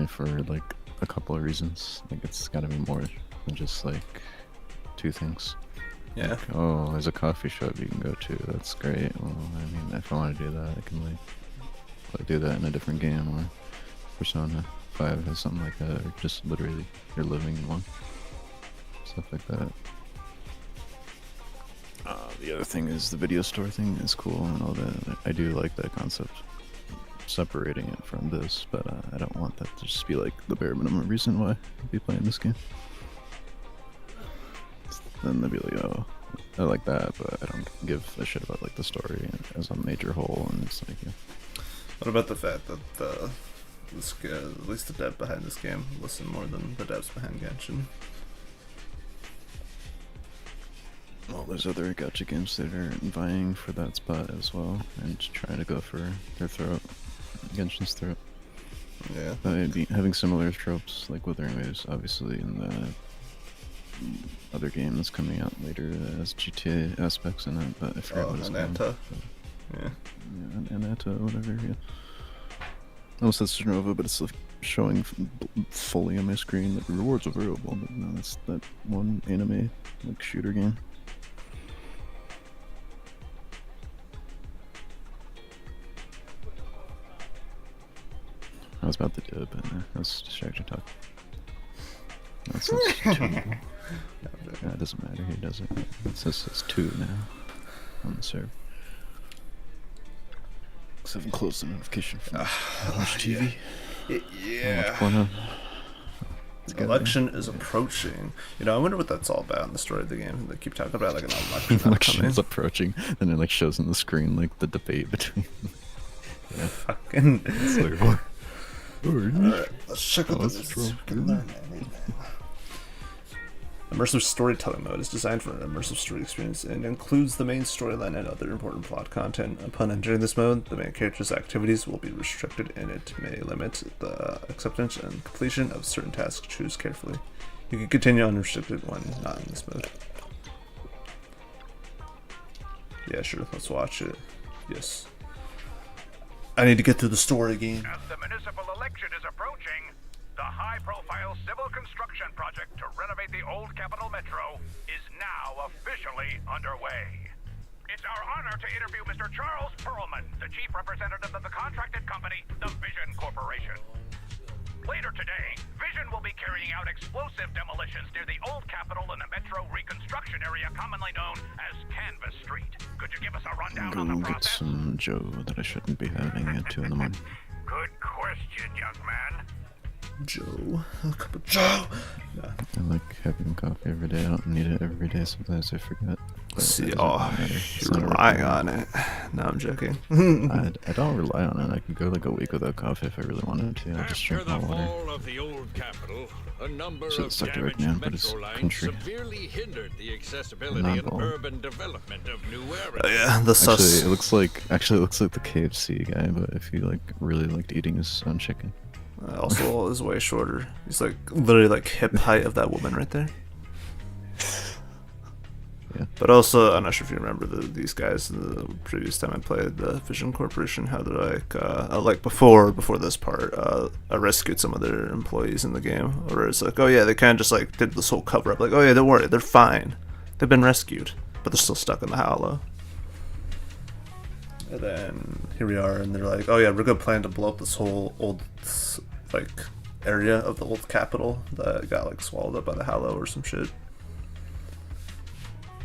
for like a couple of reasons. Like it's got to be more than just like two things. Yeah. Like, oh, there's a coffee shop you can go to. That's great. Well, I mean, if I want to do that, I can like do that in a different game, or Persona 5 has something like that, or just literally you're living in one. Stuff like that. The other thing is the video store thing is cool and all that. I do like that concept, separating it from this, but I don't want that to just be like the bare minimum reason why I'd be playing this game. Then they'll be like, oh, I like that, but I don't give a shit about like the story as a major whole, and it's like, yeah. What about the fact that at least the dev behind this game listen more than the devs behind Genshin? Well, there's other gacha games that are vying for that spot as well, and trying to go for their throat, Genshin's throat. Yeah. Having similar tropes, like Withering Waves, obviously, in the other game that's coming out later has GTA aspects in it, but I forgot what it's called. Yeah. Yeah, Anata, whatever, yeah. Almost that's Nova, but it's like showing fully on my screen, like rewards available, but no, that's that one anime, like shooter game. I was about to do it, but that's distraction talk. That's two. Yeah, it doesn't matter, he does it. It says it's 2 now on the server. So I've closed the notification from watch TV. Yeah. Election is approaching. You know, I wonder what that's all about in the story of the game. They keep talking about like an election. Election is approaching, and it like shows on the screen like the debate between. Yeah. Fucking. It's like, what? Alright, let's check out this. Immersive storytelling mode is designed for an immersive story experience and includes the main storyline and other important plot content. Upon entering this mode, the main character's activities will be restricted, and it may limit the acceptance and completion of certain tasks. Choose carefully. You can continue unrestricted when not in this mode. Yeah, sure. Let's watch it. Yes. I need to get through the story again. As the municipal election is approaching, the high-profile civil construction project to renovate the old Capital Metro is now officially underway. It's our honor to interview Mr. Charles Perlman, the chief representative of the contracted company, the Vision Corporation. Later today, Vision will be carrying out explosive demolitions near the old Capitol and the Metro reconstruction area commonly known as Canvas Street. Could you give us a rundown on the Go get process? some Joe that I shouldn't be having at 2 in the morning. Good question, young man. Joe. A cup of Joe. Yeah. I like having coffee every day. I don't need it every day. Sometimes I forget. See, you're relying on it. No, I'm joking. I don't rely on it. I could go like a week without coffee if I really wanted to. I just drink After more the water. fall of the old capital, a number So of it's stuck to right damaged now, but it's metro lines country. severely hindered the accessibility Not and all. urban development of new areas. Oh, yeah, the Actually, sus. it looks like the KFC guy, but if he like really liked eating his own chicken. Also, is way shorter. He's like literally like hip height of that woman right there. Yeah. But also, I'm not sure if you remember these guys the previous time I played the Vision Corporation. How they're like before this part, I rescued some of their employees in the game. Or it's like, oh yeah, they kind of just like did this whole cover up. Like, oh yeah, don't worry, they're fine. They've been rescued, but they're still stuck in the hollow. And then here we are, and they're like, oh yeah, we're gonna plan to blow up this whole old like area of the old capital that got like swallowed up by the hollow or some shit.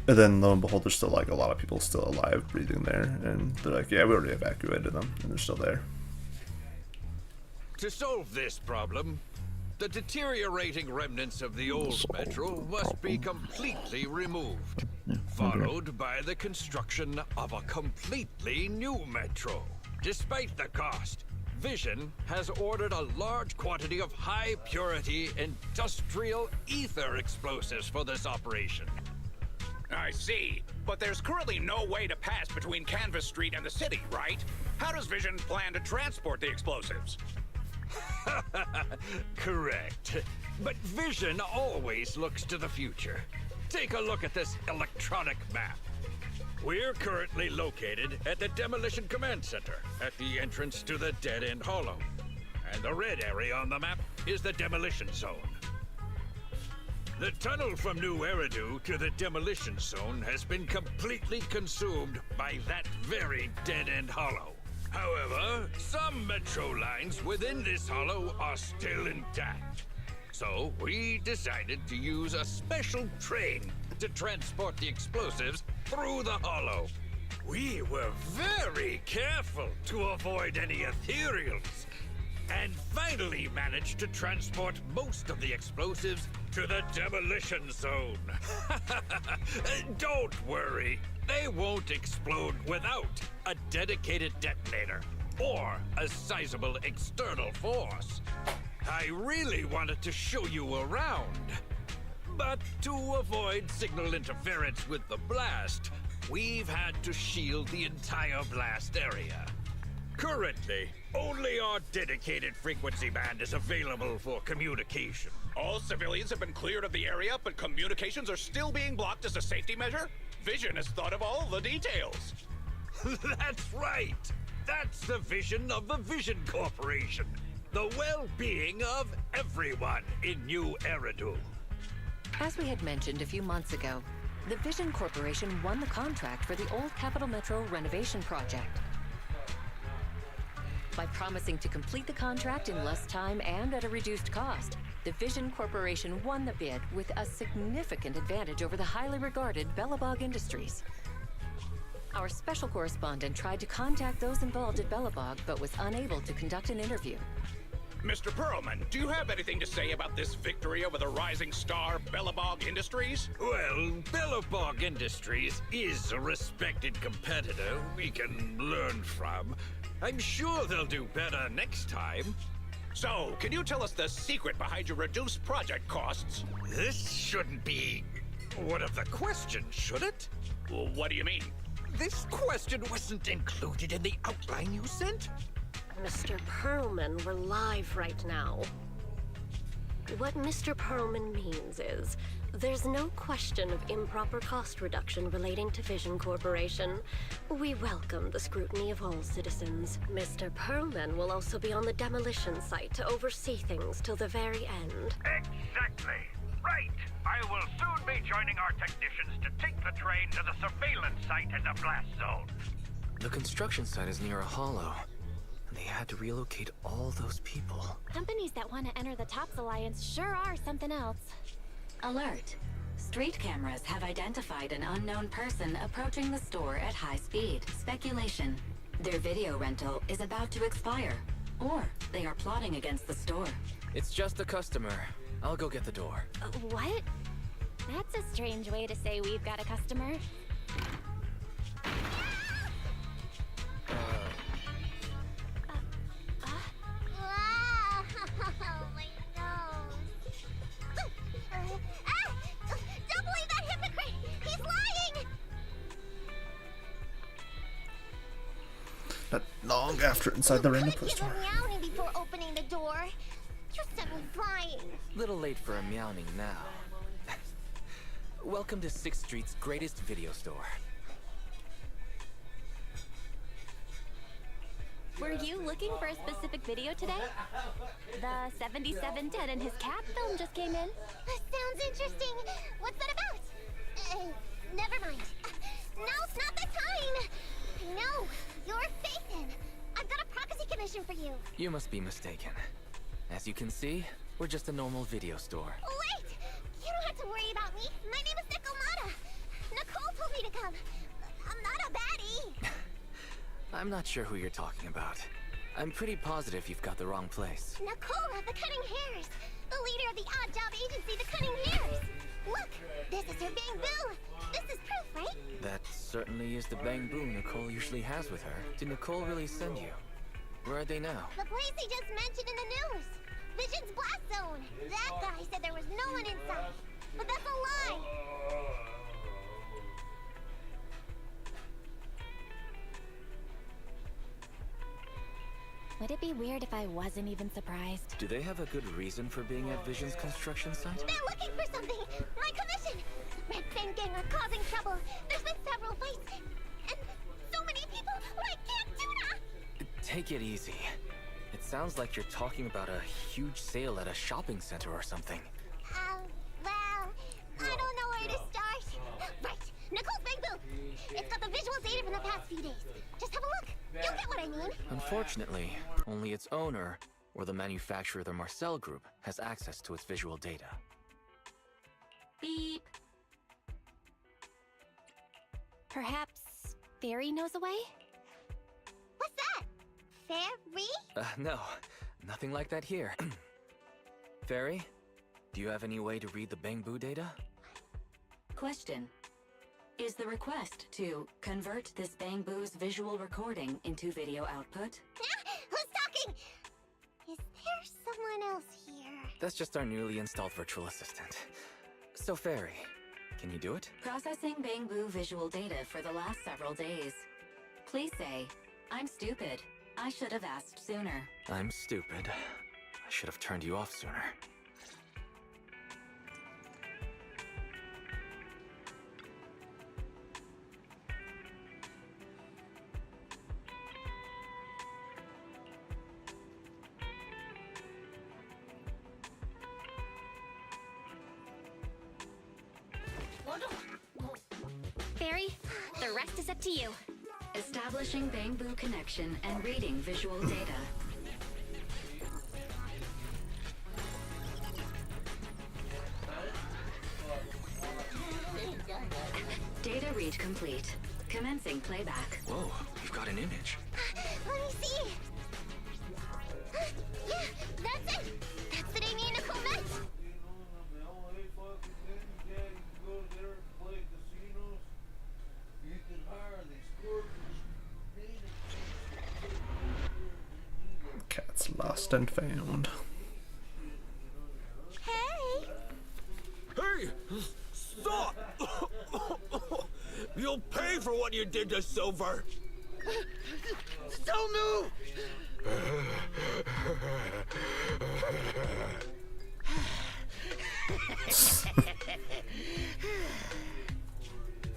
And then lo and behold, there's still like a lot of people still alive, breathing there, and they're like, yeah, we already evacuated them, and they're still there. To solve this problem, the deteriorating remnants of the old metro must be completely removed, Yeah, followed by the construction of a completely new metro. Despite the cost, Vision has ordered a large quantity of high-purity industrial ether explosives for this operation. I see. But there's currently no way to pass between Canvas Street and the city, right? How does Vision plan to transport the explosives? Correct. But Vision always looks to the future. Take a look at this electronic map. We're currently located at the Demolition Command Center, at the entrance to the Dead End Hollow. and the red area on the map is the demolition zone. The tunnel from New Eridu to the demolition zone has been completely consumed by that very dead-end hollow. However, some metro lines within this hollow are still intact. So we decided to use a special train to transport the explosives through the hollow. We were very careful to avoid any ethereals, and finally managed to transport most of the explosives to the demolition zone. Don't worry, they won't explode without a dedicated detonator or a sizable external force. I really wanted to show you around, but to avoid signal interference with the blast, we've had to shield the entire blast area. Currently, only our dedicated frequency band is available for communication. All civilians have been cleared of the area, but communications are still being blocked as a safety measure? Vision has thought of all the details. That's right! That's the vision of the Vision Corporation. The well-being of everyone in New Eridu. As we had mentioned a few months ago, the Vision Corporation won the contract for the Old Capital Metro renovation project. By promising to complete the contract in less time and at a reduced cost, the Vision Corporation won the bid with a significant advantage over the highly regarded Bellabog Industries. Our special correspondent tried to contact those involved at Bellabog, but was unable to conduct an interview. Mr. Perlman, do you have anything to say about this victory over the rising star Bellabog Industries? Well, Bellabog Industries is a respected competitor we can learn from. I'm sure they'll do better next time. So, can you tell us the secret behind your reduced project costs? This shouldn't be one of the questions, should it? Well, what do you mean? This question wasn't included in the outline you sent? Mr. Perlman, we're live right now. What Mr. Perlman means is, there's no question of improper cost reduction relating to Vision Corporation. We welcome the scrutiny of all citizens. Mr. Perlman will also be on the demolition site to oversee things till the very end. Exactly. Right. I will soon be joining our technicians to take the train to the surveillance site in the blast zone. The construction site is near a hollow. They had to relocate all those people. Companies that want to enter the TOPS Alliance sure are something else. Alert. Street cameras have identified an unknown person approaching the store at high speed. Speculation. Their video rental is about to expire. Or they are plotting against the store. It's just a customer. I'll go get the door. What? That's a strange way to say we've got a customer. My nose. Don't believe that hypocrite! He's lying! Not long after inside the random Could store. give a meowing before opening the door. You're suddenly flying. Little late for a meowing now. Welcome to 6th Street's greatest video store. Were you looking for a specific video today? The 7710 and his cat film just came in. Sounds interesting. What's that about? Never mind. Now's not the time. No, you're faking. I've got a prophecy commission for you. You must be mistaken. As you can see, we're just a normal video store. Wait! You don't have to worry about me. My name is Nicolata. Nicole told me to come. I'm not a baddie. I'm not sure who you're talking about. I'm pretty positive you've got the wrong place. Nicola, the Cunning Hares. The leader of the odd job agency, the Cunning Hares. Look, this is her Bang Boo. This is proof, right? That certainly is the bang boom Nicole usually has with her. Did Nicole really send you? Where are they now? The place he just mentioned in the news. Vision's blast zone. That guy said there was no one inside. But that's a lie. Would it be weird if I wasn't even surprised? Do they have a good reason for being at Vision's construction site? They're looking for something! My commission! Red Fan Gang are causing trouble. There's been several fights. And so many people like Can't do that! Take it easy. It sounds like you're talking about a huge sale at a shopping center or something. Well, I don't know where to start. Right, Nicole's Bamboo. It's got the visual data from the past few days. Just have a look. You'll get what I mean. Unfortunately, only its owner, or the manufacturer, the Marcel Group, has access to its visual data. Beep. Perhaps Fairy knows a way? What's that? Fairy? No, nothing like that here. Fairy, do you have any way to read the Bamboo data? Question. Is the request to convert this Bamboo's visual recording into video output? Who's talking? Is there someone else here? That's just our newly installed virtual assistant. So Fairy, can you do it? Processing Bamboo visual data for the last several days. Please say, I'm stupid. I should have asked sooner. I'm stupid. I should have turned you off sooner. Fairy, the rest is up to you. Establishing Bamboo connection and reading visual data. Data read complete. Commencing playback. Whoa, you've got an image. Let me see. Yeah, that's it. That's the day me and Nicole met. Cat's lost and found. Hey. Hey! Stop! You'll pay for what you did to Silver! Don't move!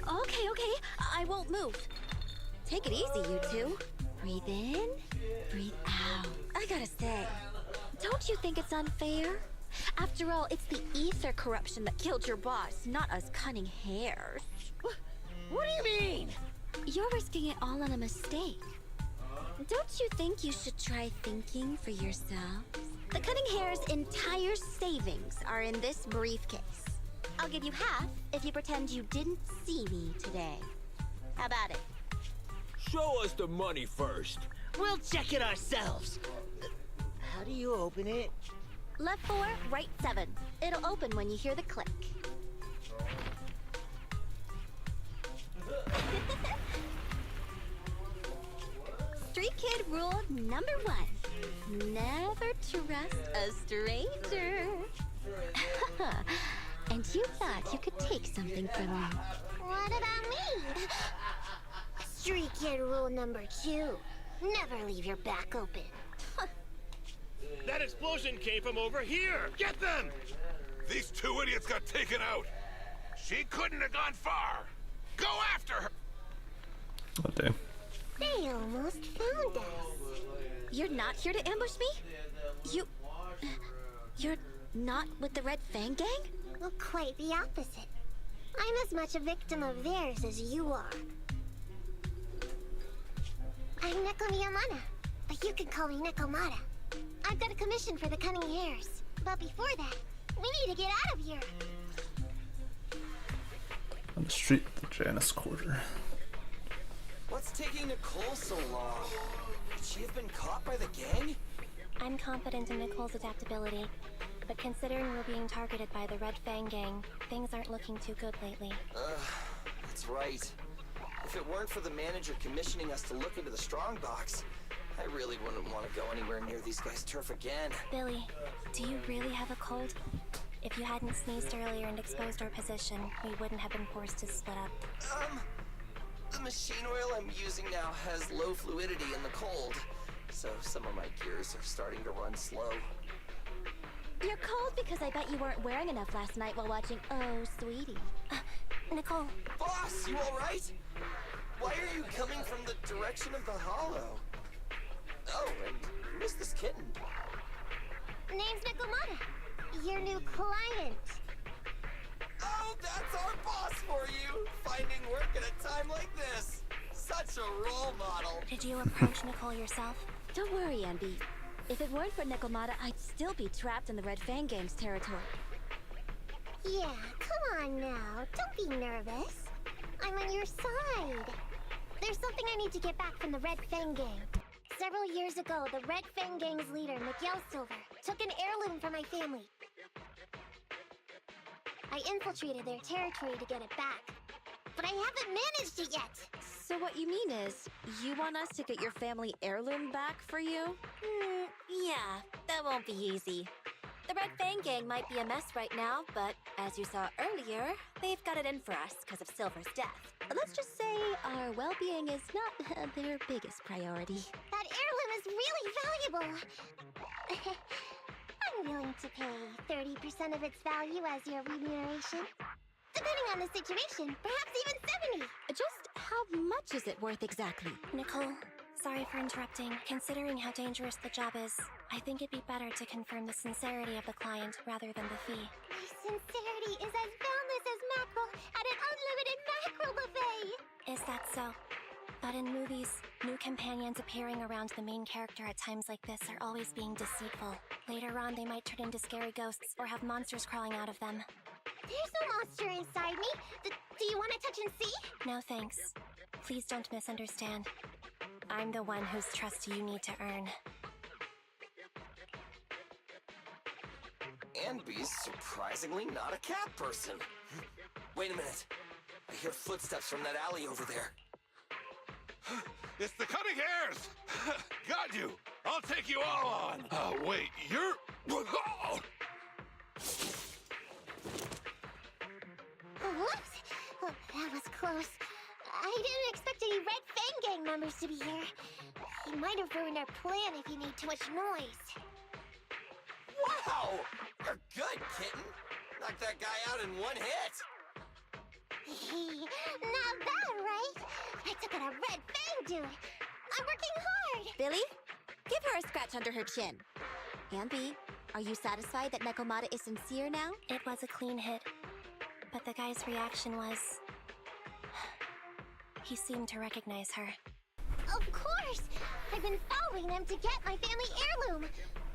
Okay, I won't move. Take it easy, you two. Breathe in, breathe out. I gotta say, don't you think it's unfair? After all, it's the ether corruption that killed your boss, not us cunning hares. What do you mean? You're risking it all on a mistake. Don't you think you should try thinking for yourselves? The cunning hare's entire savings are in this briefcase. I'll give you half if you pretend you didn't see me today. How about it? Show us the money first. We'll check it ourselves. How do you open it? Left 4, right 7. It'll open when you hear the click. Street kid rule number 1. Never trust a stranger. And you thought you could take something from me. What about me? Street kid rule number 2. Never leave your back open. That explosion came from over here! Get them! These two idiots got taken out. She couldn't have gone far. Go after her. Oh damn. They almost found us. You're not here to ambush me? You're not with the Red Fang Gang? Well, quite the opposite. I'm as much a victim of theirs as you are. I'm Neko Miyamana, but you can call me Nekomata. I've got a commission for the Cunning Hares. But before that, we need to get out of here. On the street of the Janus Quarter. What's taking Nicole so long? Could she have been caught by the gang? I'm confident in Nicole's adaptability, but considering we're being targeted by the Red Fang Gang, things aren't looking too good lately. That's right. If it weren't for the manager commissioning us to look into the strongbox, I really wouldn't want to go anywhere near these guys' turf again. Billy, do you really have a cold? If you hadn't sneezed earlier and exposed our position, we wouldn't have been forced to split up. The machine oil I'm using now has low fluidity in the cold, so some of my gears are starting to run slow. You're cold because I bet you weren't wearing enough last night while watching Oh, Sweetie. Nicole. Boss, you alright? Why are you coming from the direction of the hollow? Oh, and is this kitten? Name's Nicolmata. Your new client. Oh, that's our boss for you! Finding work at a time like this. Such a role model. Did you approach Nicole yourself? Don't worry, Envy. If it weren't for Nicolmata, I'd still be trapped in the Red Fang Gang's territory. Yeah, come on now. Don't be nervous. I'm on your side. There's something I need to get back from the Red Fang Gang. Several years ago, the Red Fang Gang's leader, Miguel Silver, took an heirloom from my family. I infiltrated their territory to get it back. But I haven't managed it yet! So what you mean is, you want us to get your family heirloom back for you? Yeah, that won't be easy. The Red Fang Gang might be a mess right now, but as you saw earlier, they've got it in for us because of Silver's death. Let's just say our well-being is not their biggest priority. That heirloom is really valuable! I'm willing to pay 30% of its value as your remuneration. Depending on the situation, perhaps even 70! Just how much is it worth exactly? Nicole, sorry for interrupting. Considering how dangerous the job is, I think it'd be better to confirm the sincerity of the client rather than the fee. My sincerity is as boundless as mackerel at an unlimited mackerel buffet! Is that so? But in movies, new companions appearing around the main character at times like this are always being deceitful. Later on, they might turn into scary ghosts or have monsters crawling out of them. There's no monster inside me. Do you want to touch and see? No thanks. Please don't misunderstand. I'm the one whose trust you need to earn. Anby's surprisingly not a cat person. Wait a minute. I hear footsteps from that alley over there. It's the Cunning Hares! Got you! I'll take you all on! Wait, you're... Whoops! Oh, that was close. I didn't expect any Red Fang Gang members to be here. He might have ruined our plan if he made too much noise. Wow! You're good, kitten! Knocked that guy out in one hit! Not bad, right? I took out a Red Fang dude. I'm working hard. Billy, give her a scratch under her chin. Anby, are you satisfied that Nicolmata is sincere now? It was a clean hit, but the guy's reaction was... he seemed to recognize her. Of course! I've been following them to get my family heirloom.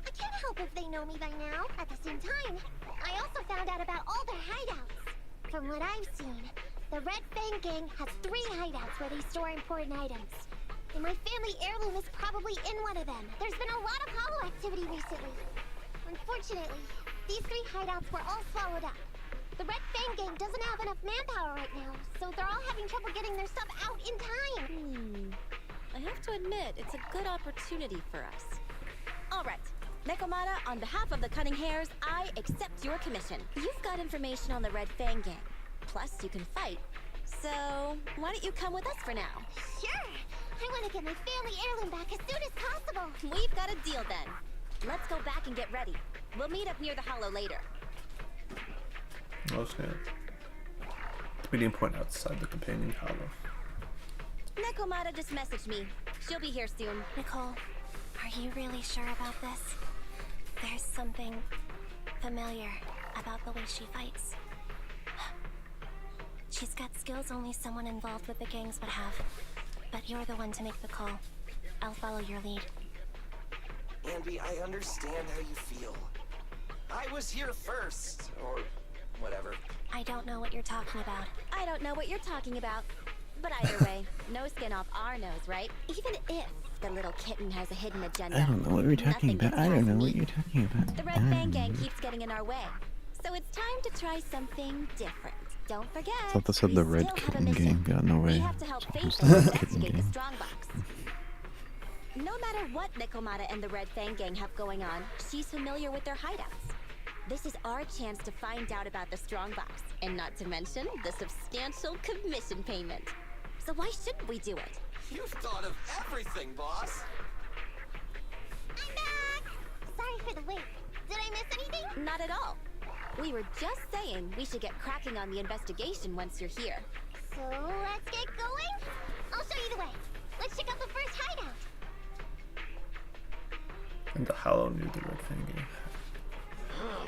I can't help if they know me by now. At the same time, I also found out about all their hideouts. From what I've seen, the Red Fang Gang has 3 hideouts where they store important items. And my family heirloom is probably in one of them. There's been a lot of hollow activity recently. Unfortunately, these 3 hideouts were all swallowed up. The Red Fang Gang doesn't have enough manpower right now, so they're all having trouble getting their stuff out in time. I have to admit, it's a good opportunity for us. All right, Nicolmata, on behalf of the Cunning Hares, I accept your commission. You've got information on the Red Fang Gang. Plus, you can fight. So, why don't you come with us for now? Sure! I want to get my family heirloom back as soon as possible! We've got a deal then. Let's go back and get ready. We'll meet up near the hollow later. Oh snap. Meeting point outside the companion hollow. Nicolmata just messaged me. She'll be here soon. Nicole, are you really sure about this? There's something familiar about the way she fights. She's got skills only someone involved with the gangs would have. But you're the one to make the call. I'll follow your lead. Anby, I understand how you feel. I was here first, or whatever. I don't know what you're talking about. I don't know what you're talking about. But either way, no skin off our nose, right? Even if the little kitten has a hidden agenda. I don't know what you're talking about. I don't know what you're talking about. The Red Fang Gang keeps getting in our way. So it's time to try something different. Don't forget. I thought they said the Red Kitten Gang got in the way. We have to help So Faith it's the investigate the Kitten strongbox. No matter what Nicolmata and the Red Fang Gang have going on, she's familiar with their hideouts. This is our chance to find out about the strongbox, and not to mention the substantial commission payment. So why shouldn't we do it? You've thought of everything, boss. I'm back! Sorry for the wait. Did I miss anything? Not at all. We were just saying we should get cracking on the investigation once you're here. So let's get going? I'll show you the way. Let's check out the first hideout. And the hollow near the red fang.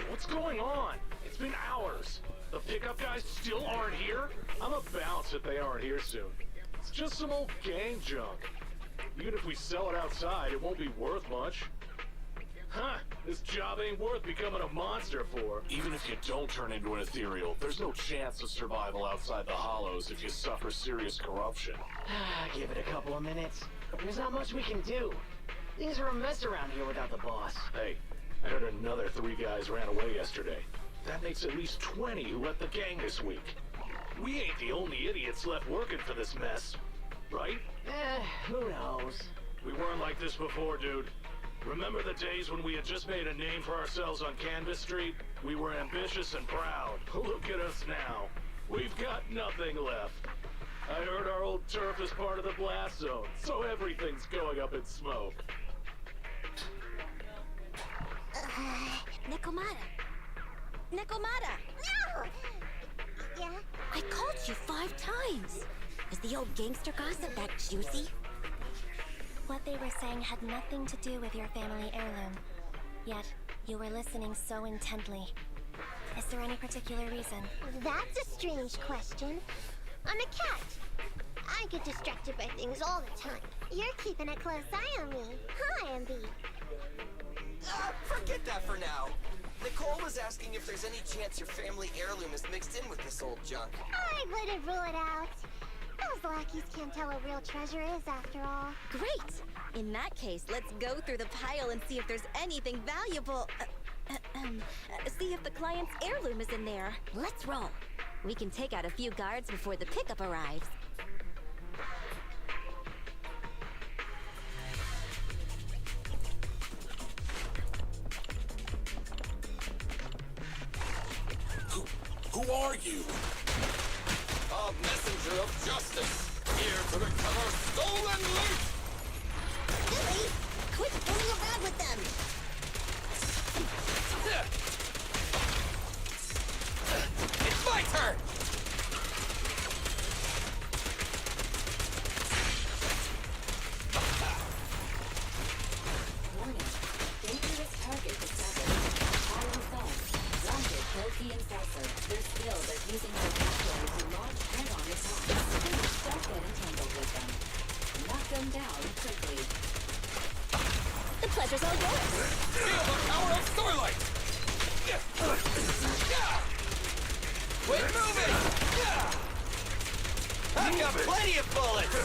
What's going on? It's been hours. The pickup guys still aren't here? I'm a bounce if they aren't here soon. It's just some old gang junk. Even if we sell it outside, it won't be worth much. Huh, this job ain't worth becoming a monster for. Even if you don't turn into an ethereal, there's no chance of survival outside the hollows if you suffer serious corruption. Give it a couple of minutes. There's not much we can do. Things are a mess around here without the boss. Hey, I heard another 3 guys ran away yesterday. That makes at least 20 who left the gang this week. We ain't the only idiots left working for this mess, right? Who knows? We weren't like this before, dude. Remember the days when we had just made a name for ourselves on Canvas Street? We were ambitious and proud. Look at us now. We've got nothing left. I heard our old turf is part of the blast zone, so everything's going up in smoke. Nekomata! Nekomata! No! Yeah? I called you 5 times! Is the old gangster gossip that juicy? What they were saying had nothing to do with your family heirloom. Yet, you were listening so intently. Is there any particular reason? That's a strange question. I'm a cat. I get distracted by things all the time. You're keeping a close eye on me. Hi, MB. Forget that for now. Nicole was asking if there's any chance your family heirloom is mixed in with this old junk. I wouldn't rule it out. Those lackeys can't tell what real treasure is, after all. Great! In that case, let's go through the pile and see if there's anything valuable. See if the client's heirloom is in there. Let's roll. We can take out a few guards before the pickup arrives. Who are you? A messenger of justice, here to recover stolen loot! Billy, quit fooling around with them! It's my turn! Warning. Dangerous target discovered. Iron Thumb. Wanted, kill key enforcer. Their skills at using their vocabulary to launch head-on attacks. Please don't get entangled with them. Knock them down quickly. The pleasure's all yours! Feel the power of Starlight! Quit moving! I've got plenty of bullets!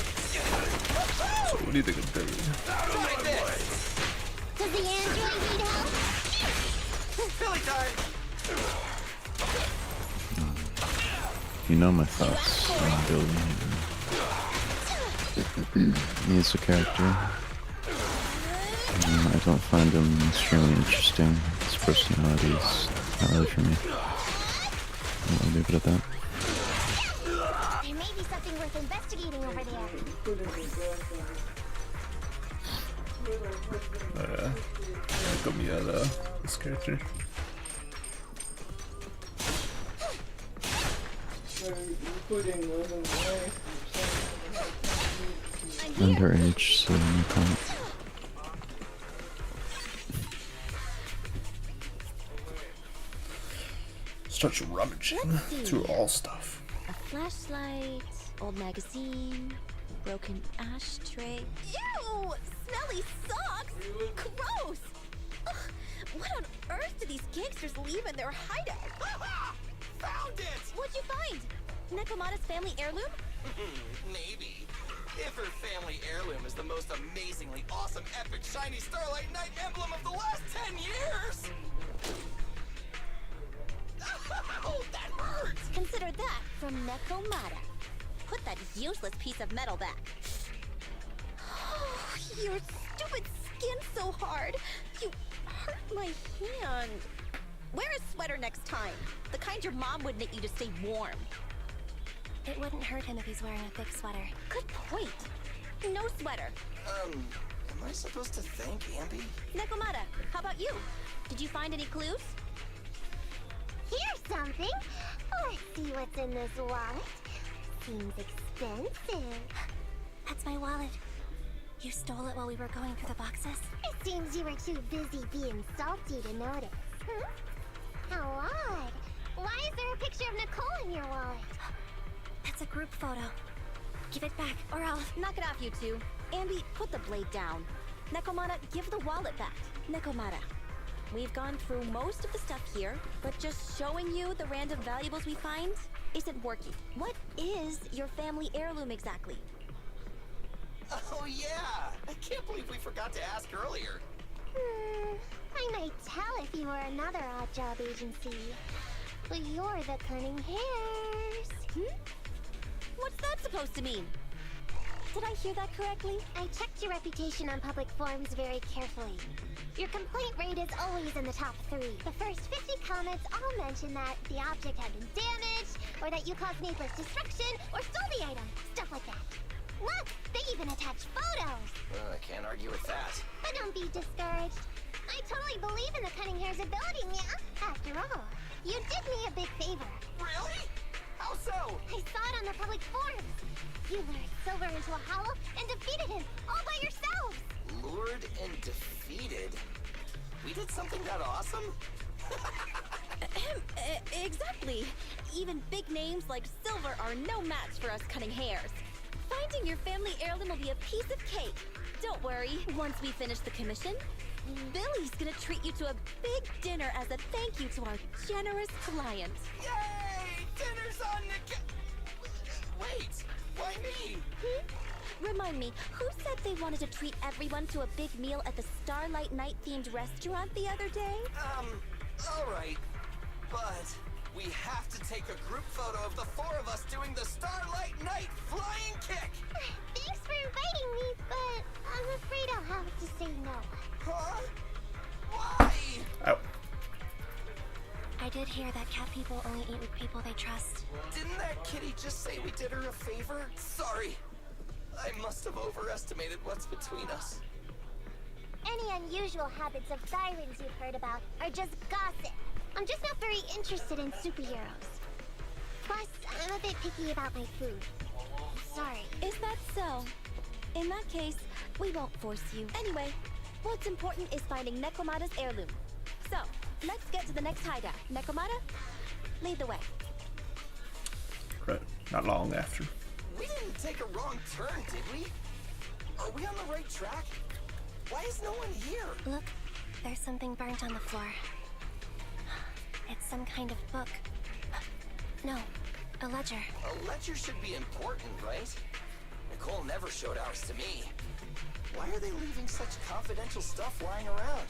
So what do you think of Billy? Try this! Does the android need help? Billy time! You know my thoughts on Billy. He's a character. I don't find him extremely interesting. His personality is not really for me. I'll leave it at that. There may be something worth investigating over there. Gomiya, this character. Underage, so no comment. Starts rummaging through all stuff. A flashlight, old magazine, broken ashtray. Ew! Smelly socks! Gross! Ugh, what on earth do these gangsters leave in their hideout? Found it! What'd you find? Nekomata's family heirloom? Maybe. If her family heirloom is the most amazingly awesome, epic, shiny Starlight Knight emblem of the last 10 years! Oh, that hurts! Consider that from Nekomata. Put that useless piece of metal back. Oh, your stupid skin's so hard. You hurt my hand. Wear a sweater next time. The kind your mom would knit you to stay warm. It wouldn't hurt him if he's wearing a thick sweater. Good point. No sweater. Am I supposed to thank Ambi? Nekomata, how about you? Did you find any clues? Here's something. Let's see what's in this wallet. Seems expensive. That's my wallet. You stole it while we were going through the boxes? It seems you were too busy being salty to notice. How odd. Why is there a picture of Nicole in your wallet? That's a group photo. Give it back, or I'll... Knock it off, you two. Ambi, put the blade down. Nekomata, give the wallet back. Nekomata, we've gone through most of the stuff here, but just showing you the random valuables we find isn't working. What is your family heirloom exactly? Oh yeah! I can't believe we forgot to ask earlier. I might tell if you were another odd job agency. But you're the Cunning Hares. What's that supposed to mean? Did I hear that correctly? I checked your reputation on public forums very carefully. Your complaint rate is always in the top 3. The first 50 comments all mention that the object had been damaged, or that you caused needless destruction, or stole the item. Stuff like that. Look, they even attach photos. I can't argue with that. But don't be discouraged. I totally believe in the Cunning Hare's ability, yeah? After all, you did me a big favor. Really? How so? I saw it on the public forums. You lured Silver into a hollow and defeated him all by yourselves. Lured and defeated? We did something that awesome? Exactly. Even big names like Silver are no match for us Cunning Hares. Finding your family heirloom will be a piece of cake. Don't worry, once we finish the commission, Billy's gonna treat you to a big dinner as a thank you to our generous client. Yay! Dinner's on the... Wait, why me? Remind me, who said they wanted to treat everyone to a big meal at the Starlight Night-themed restaurant the other day? Alright. But we have to take a group photo of the 4 of us doing the Starlight Night flying kick! Thanks for inviting me, but I'm afraid I'll have to say no. Huh? Why? Oh. I did hear that cat people only eat with people they trust. Didn't that kitty just say we did her a favor? Sorry. I must have overestimated what's between us. Any unusual habits of sirens you've heard about are just gossip. I'm just not very interested in superheroes. Plus, I'm a bit picky about my food. Sorry. Is that so? In that case, we won't force you. Anyway, what's important is finding Nekomata's heirloom. So, let's get to the next hideout. Nekomata, lead the way. Right. Not long after. We didn't take a wrong turn, did we? Are we on the right track? Why is no one here? Look, there's something burnt on the floor. It's some kind of book. No, a ledger. A ledger should be important, right? Nicole never showed ours to me. Why are they leaving such confidential stuff lying around?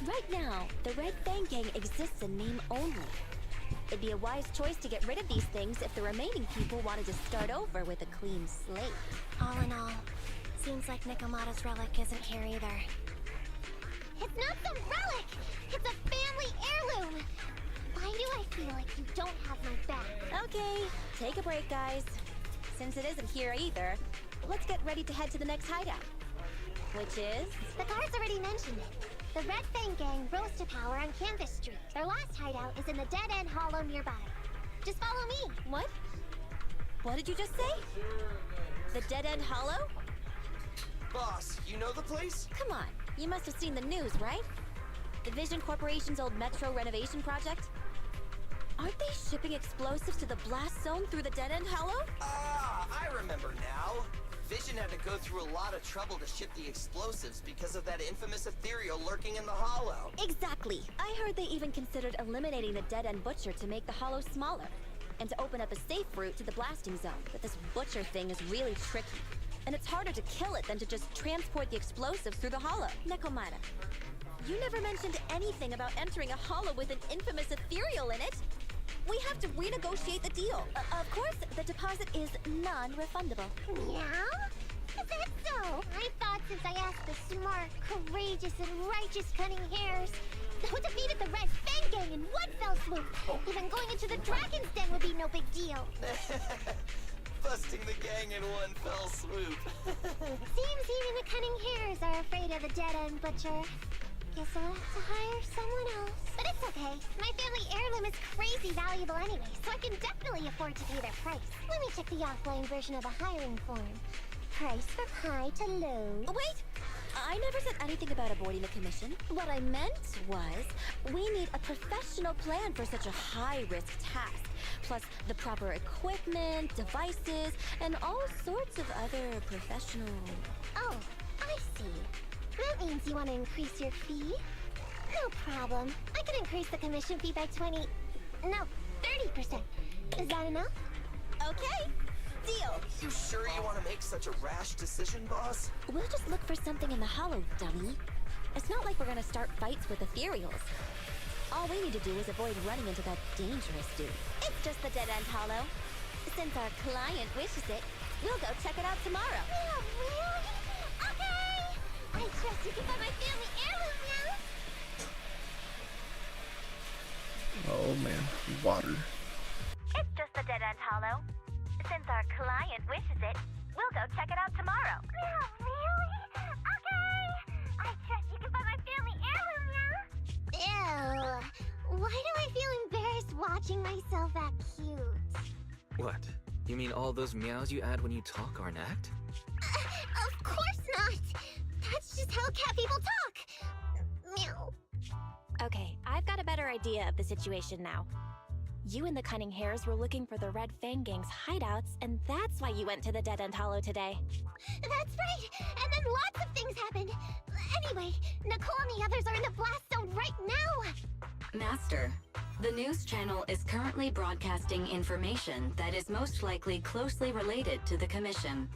Right now, the Red Fang Gang exists in name only. It'd be a wise choice to get rid of these things if the remaining people wanted to start over with a clean slate. All in all, seems like Nekomata's relic isn't here either. It's not some relic! It's a family heirloom! Why do I feel like you don't have my back? Okay, take a break, guys. Since it isn't here either, let's get ready to head to the next hideout. Which is? The guards already mentioned it. The Red Fang Gang rose to power on Canvas Street. Their last hideout is in the Dead End Hollow nearby. Just follow me. What? What did you just say? The Dead End Hollow? Boss, you know the place? Come on, you must have seen the news, right? The Vision Corporation's old metro renovation project? Aren't they shipping explosives to the blast zone through the Dead End Hollow? Ah, I remember now. Vision had to go through a lot of trouble to ship the explosives because of that infamous ethereal lurking in the hollow. Exactly. I heard they even considered eliminating the Dead End Butcher to make the hollow smaller, and to open up a safe route to the blasting zone. But this Butcher thing is really tricky, and it's harder to kill it than to just transport the explosives through the hollow. Nekomata, you never mentioned anything about entering a hollow with an infamous ethereal in it. We have to renegotiate the deal. Of course, the deposit is non-refundable. Meow? Is that so? I thought since I asked the smart, courageous, and righteous Cunning Hares who defeated the Red Fang Gang in one fell swoop, even going into the Dragon's Den would be no big deal. Busting the gang in one fell swoop. Seems even the Cunning Hares are afraid of the Dead End Butcher. Guess I'll have to hire someone else. But it's okay. My family heirloom is crazy valuable anyway, so I can definitely afford to pay their price. Let me check the offline version of the hiring form. price from high to low. Wait! I never said anything about avoiding the commission. What I meant was, we need a professional plan for such a high-risk task. Plus the proper equipment, devices, and all sorts of other professional... Oh, I see. That means you want to increase your fee? No problem. I could increase the commission fee by 30%. Is that enough? Okay, deal. You sure you want to make such a rash decision, boss? We'll just look for something in the hollow, dummy. It's not like we're gonna start fights with ethereals. All we need to do is avoid running into that dangerous dude. It's just the dead-end hollow. Since our client wishes it, we'll go check it out tomorrow. Oh, really? Okay! I trust you can buy my family heirloom now! Oh man, water. It's just the dead-end hollow. Since our client wishes it, we'll go check it out tomorrow. Oh, really? Okay! I trust you can buy my family heirloom now! Ew. Why do I feel embarrassed watching myself act cute? What? You mean all those meows you add when you talk are an act? Of course not! That's just how cat people talk! Meow. Okay, I've got a better idea of the situation now. You and the Cunning Hares were looking for the Red Fang Gang's hideouts, and that's why you went to the Dead-End Hollow today. That's right! And then lots of things happened! Anyway, Nicole and the others are in the blast zone right now! Master, the news channel is currently broadcasting information that is most likely closely related to the Commission.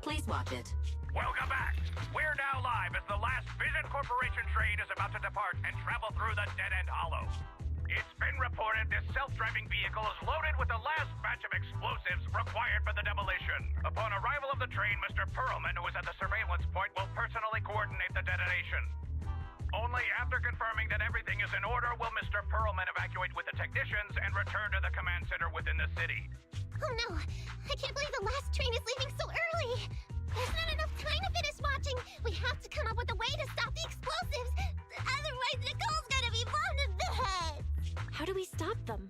Please watch it. Welcome back. We're now live as the last Vision Corporation train is about to depart and travel through the Dead-End Hollow. It's been reported this self-driving vehicle is loaded with the last batch of explosives required for the demolition. Upon arrival of the train, Mr. Perlman, who is at the surveillance point, will personally coordinate the detonation. Only after confirming that everything is in order will Mr. Perlman evacuate with the technicians and return to the command center within the city. Oh no! I can't believe the last train is leaving so early! There's not enough time to finish watching! We have to come up with a way to stop the explosives! Otherwise, Nicole's gonna be blown to bits! How do we stop them?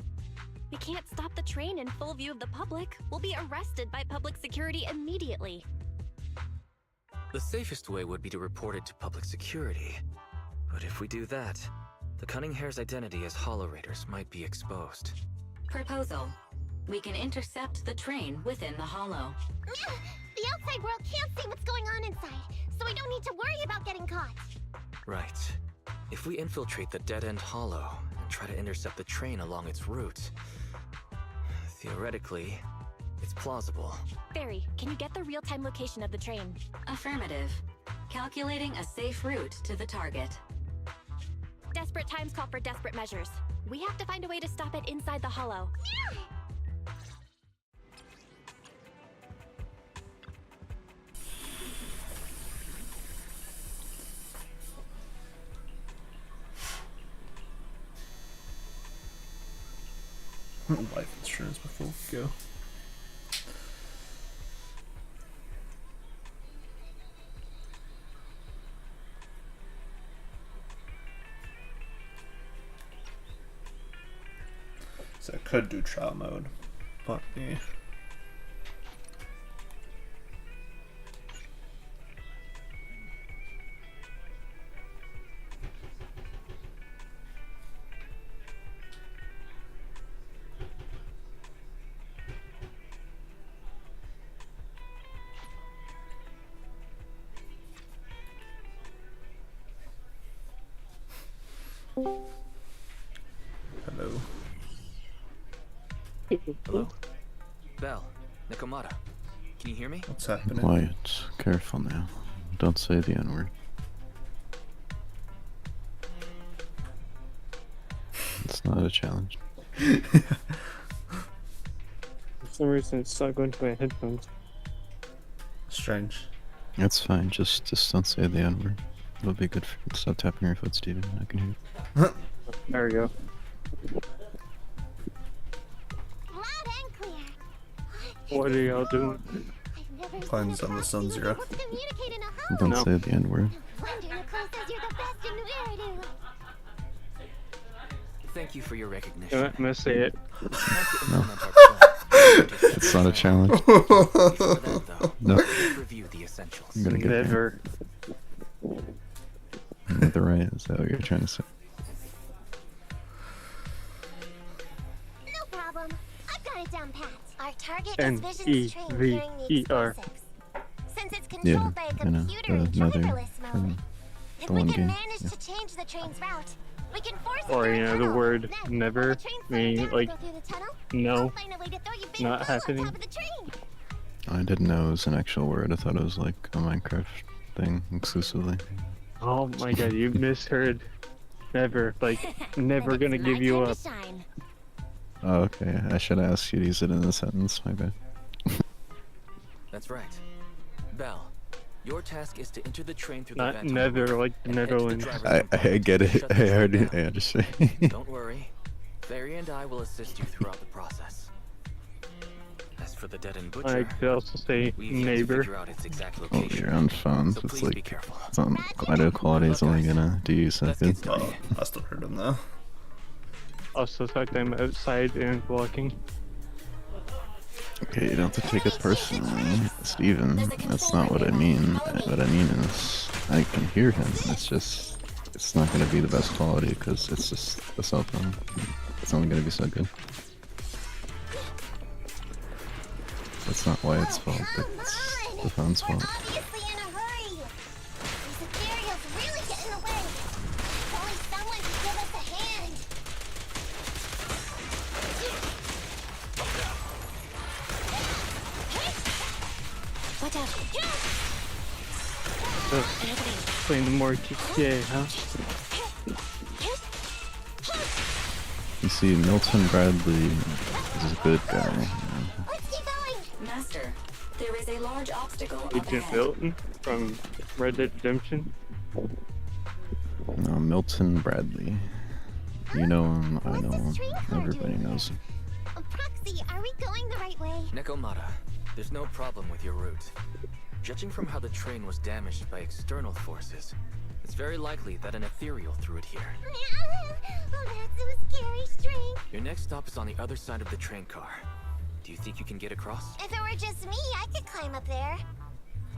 We can't stop the train in full view of the public. We'll be arrested by public security immediately. The safest way would be to report it to public security. But if we do that, the Cunning Hare's identity as Hollow Raiders might be exposed. Proposal. We can intercept the train within the Hollow. The outside world can't see what's going on inside, so we don't need to worry about getting caught. Right. If we infiltrate the Dead-End Hollow and try to intercept the train along its route, theoretically, it's plausible. Barry, can you get the real-time location of the train? Affirmative. Calculating a safe route to the target. Desperate times call for desperate measures. We have to find a way to stop it inside the Hollow. Life insurance before we go. So I could do trial mode, but yeah. Hello. Hello? Bell, Nikomata, can you hear me? What's happening? Quiet. Careful now. Don't say the N-word. It's not a challenge. For some reason it's not going to my headphones. Strange. That's fine. Just don't say the N-word. It'll be good for you. Stop tapping your foot, Steven. I can hear you. There we go. Loud and clear. What are y'all doing? Playing Zenless on Zero. Don't No. say the N-word. Wonder Nicole says you're the best in Weirdo. Thank you for your recognition. I'm gonna say it. Time to implement our plan. It's not a challenge. No. Review the essentials. I'm gonna get Never. the right. Is that what you're trying to say? No problem. I've got it down pat. Our target is Vision's train N-E-V-E-R. carrying the explosives. Since it's Yeah, controlled by a I know. computer in Another driverless from mode, if the we one can game. manage to change the train's route, we can force it Or, through you a know, the tunnel. word Then, never when the train's slowing meaning, down to like, go through the tunnel, no, I'll find a way to throw you big not ball happening. on top of the train. I didn't know it was an actual word. I thought it was like a Minecraft thing exclusively. Oh my god, you misheard. Never, like, never gonna give you up. Oh, okay. I should ask you to use it in a sentence. My bad. That's right. Belle, your task is to enter the train through Not the vent. nether like the Netherlands. I get it. I already understand. Don't worry. Fairy and I will assist you throughout the process. As for the dead end butcher, I could also say we've yet to neighbor. figure out its exact Oh, location. you're on phones. So It's please be like careful. it's on audio quality is only gonna do you something. Oh, I still heard him though. Also, like I'm outside and walking. Okay, you don't have to take it personally, Steven. That's not what I mean. What I mean is, I can hear him. It's just, it's not gonna be the best quality because it's just a cell phone. It's only gonna be so good. That's not why it's fault. It's the phone's fault. Obviously in a hurry. These ethereals really get in the way. If only someone could give us a hand. Watch out. Playing the more GTA, huh? You see, Milton Bradley is a good guy. Master, there is a large obstacle up Agent ahead. Milton from Red Dead Redemption. No, Milton Bradley. You know him, I know him. Everybody knows him. Proxy, are we going the right way? Nekomata, there's no problem with your route. Judging from how the train was damaged by external forces, it's very likely that an ethereal threw it here. Oh, that's so scary, String. Your next stop is on the other side of the train car. Do you think you can get across? If it were just me, I could climb up there.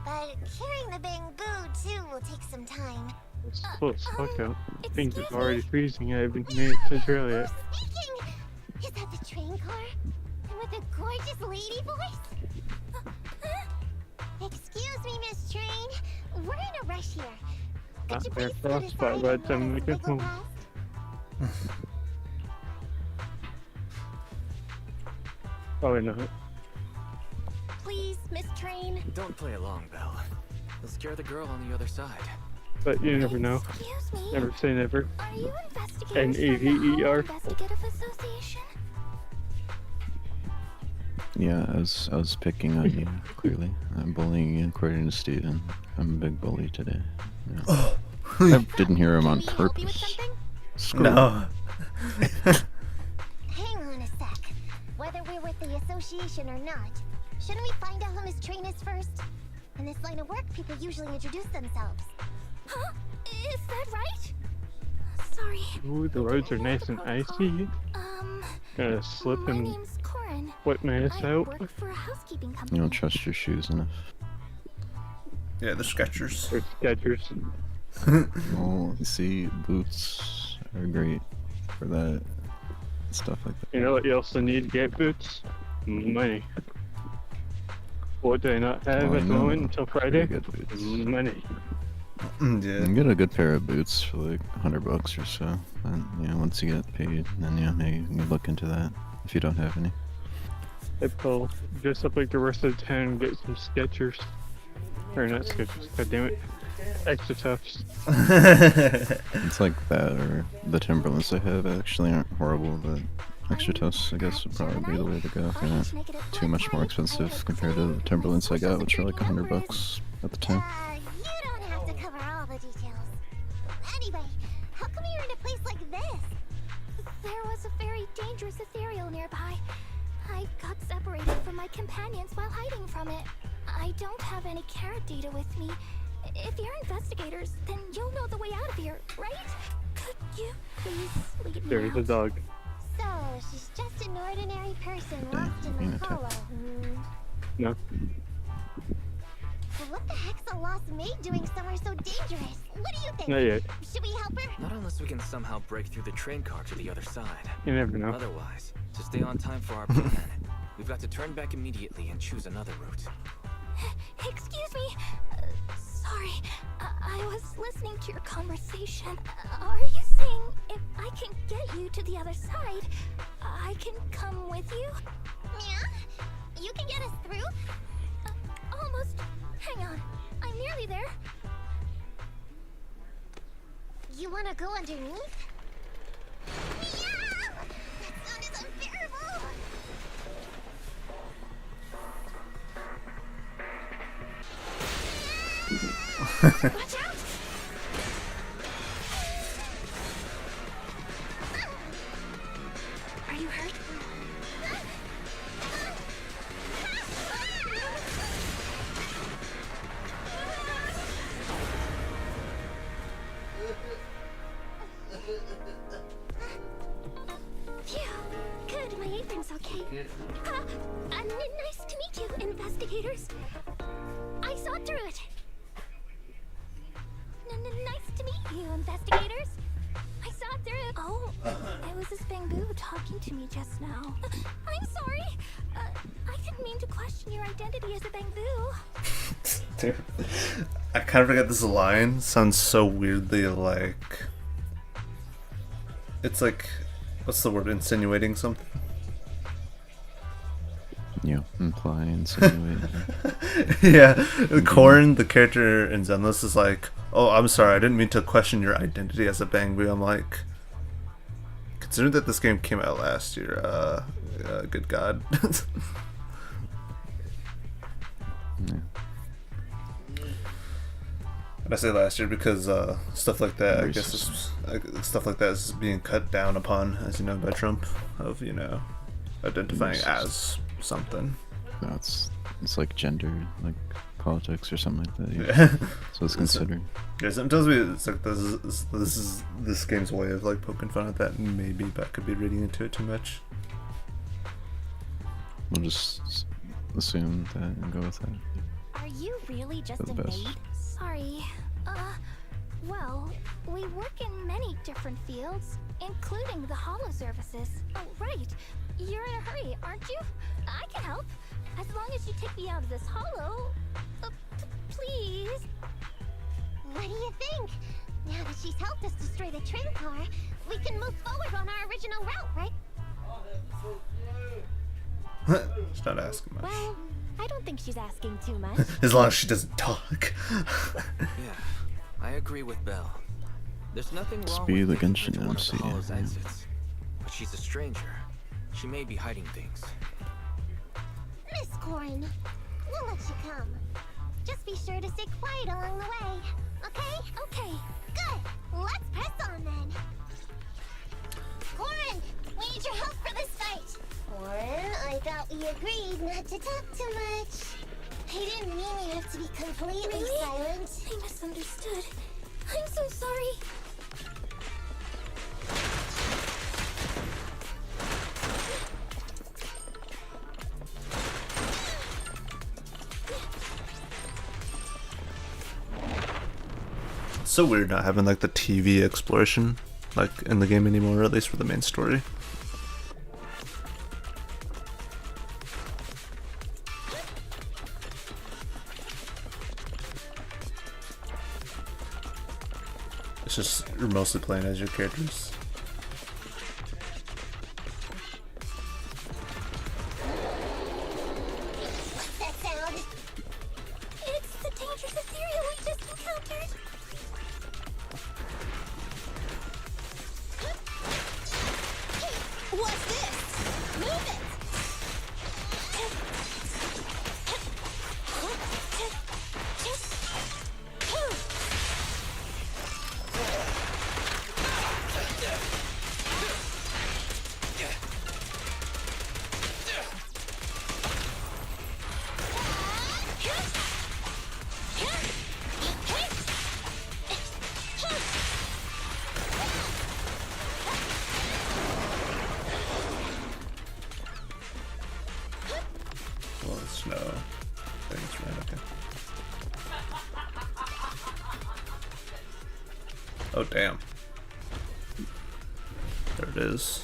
But carrying the bamboo, too, will take some time. It's close, fuck out. Things are already freezing. I haven't made it since earlier. Speaking! Is that the train car? With a gorgeous lady voice? Excuse me, Miss Train. We're in a rush here. Could you Not there please for us, but by the time we get home. Probably not. Please, Miss Train. Don't play along, Belle. You'll scare the girl on the other side. But you never know. Excuse me. Never say never. Are you investigators from the N-E-V-E-R. Investigative Association? Yeah, I was picking on you, clearly. I'm bullying you, according to Steven. I'm a big bully today. Yeah. I didn't hear him on purpose. Screw No. Hang on a sec. Whether we're with the association or not, shouldn't we find out who Miss Train is first? In this line of work, people usually introduce themselves. Huh? Is that right? Sorry. Ooh, the roads are nice and icy. Gonna slip and whip my ass out. You don't trust your shoes enough. Yeah, the Skechers. They're Skechers. Well, you see, boots are great for that. Stuff like that. You know what you also need to get boots? Money. What do I not have Oh, I at the know. moment until Friday? Pretty good boots. Money. Yeah. You can get a good pair of boots for like $100 or so. And once you get paid, then maybe you can look into that if you don't have any. I pull dress up like the rest of the town and get some Skechers. Or not Skechers, goddammit. Extra Toughs. It's like that, or the Timberlands I have actually aren't horrible, but Extra Toughs I guess would probably be the way to go. They're not too much more expensive compared to the Timberlands I got, which are like $100 at the time. You don't have to cover all the details. Anyway, how come you're in a place like this? There was a very dangerous ethereal nearby. I got separated from my companions while hiding from it. I don't have any carrot data with me. If you're investigators, then you'll know the way out of here, right? Could you please lead me There's a out? dog. So, she's just an ordinary person lost in the hollow. No. But what the heck's a lost maid doing somewhere so dangerous? What do you think? Not yet. Should we help her? Not unless we can somehow break through the train car to the other side. You never know. Otherwise, to stay on time for our plan, we've got to turn back immediately and choose another route. Excuse me. Sorry. I was listening to your conversation. Are you saying if I can get you to the other side, I can come with you? Yeah? You can get us through? Almost. Hang on. I'm nearly there. You want to go underneath? Yeah! That sound is unbearable! Watch out! Are you hurt? Phew. Good, my apron's okay. Nice to meet you, investigators. I saw through it. Nice to meet you, investigators. I saw through it. Oh, it was this Bangoo talking to me just now. I'm sorry. I didn't mean to question your identity as a Bangoo. Dude, I kind of forget this line. Sounds so weirdly like... It's like... What's the word? Insinuating something? You imply, insinuate. Yeah, Corn, the character in Zenless, is like, oh, I'm sorry, I didn't mean to question your identity as a Bangbu. I'm like, considering that this game came out last year, good God. Yeah. And I say last year because stuff like that, I guess stuff like that is being cut down upon, as you know, by Trump, of, you know, identifying as something. No, it's like gender, like politics or something like that. Yeah. So it's considered. Yeah, something tells me it's like this is this game's way of like poking fun at that, and maybe Beck could be reading into it too much. We'll just assume that and go with that. Are you really just For a the best. maid? Sorry. Well, we work in many different fields, including the holo services. Oh, right. You're in a hurry, aren't you? I can help. As long as you take me out of this holo. Please. What do you think? Now that she's helped us destroy the train car, we can move forward on our original route, right? She's not asking much. Well, I don't think she's asking too much. As long as she doesn't talk. Yeah, I agree with Belle. There's nothing wrong Speed with like taking her to one of the MC, holo's yeah. exits. But she's a stranger. She may be hiding things. Miss Corn, we'll let you come. Just be sure to stay quiet along the way, okay? Okay, good. Let's press on then. Corn, we need your help for this fight. Corn, I thought we agreed not to talk too much. I didn't mean you have to be completely silent. I misunderstood. I'm so sorry. It's so weird not having like the TV exploration like in the game anymore, at least for the main story. It's just you're mostly playing as your characters. What's that sound? It's the dangerous ethereal we just encountered. What's this? Move it! Oh, damn. There it is.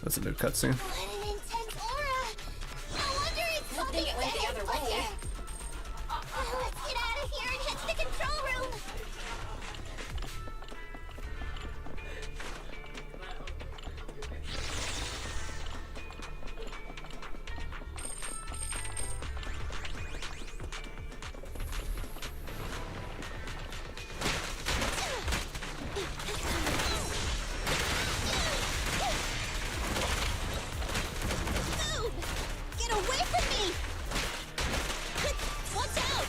That's a new cutscene. What an intense aura! No wonder it's Good thing it went the other way. Let's get out of here and head to the control room. Get away from me! Watch out!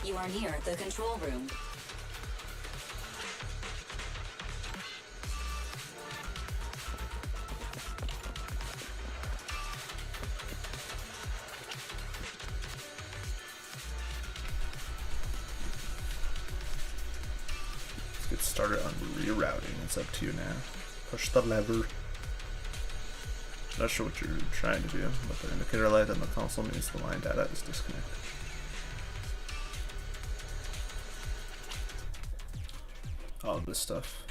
You are near the control room. Let's get started on rerouting. It's up to you now. Push the lever. Not sure what you're trying to do, but the indicator light on the console means the line data is disconnected. All of this stuff.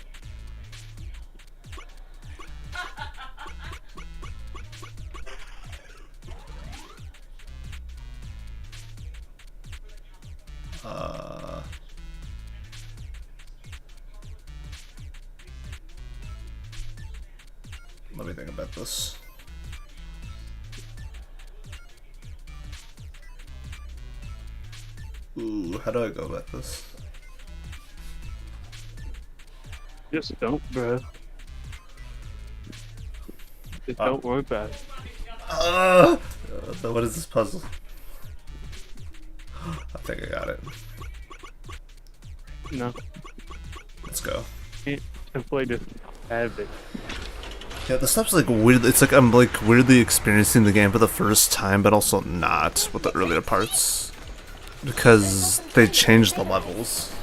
Let me think about this. Ooh, how do I go about this? Just don't, bro. Just don't worry about it. So what is this puzzle? I think I got it. No. Let's go. Can't simply just have it. Yeah, the stuff's like weird. It's like I'm like weirdly experiencing the game for the first time, but also not with the earlier parts. Because they changed the levels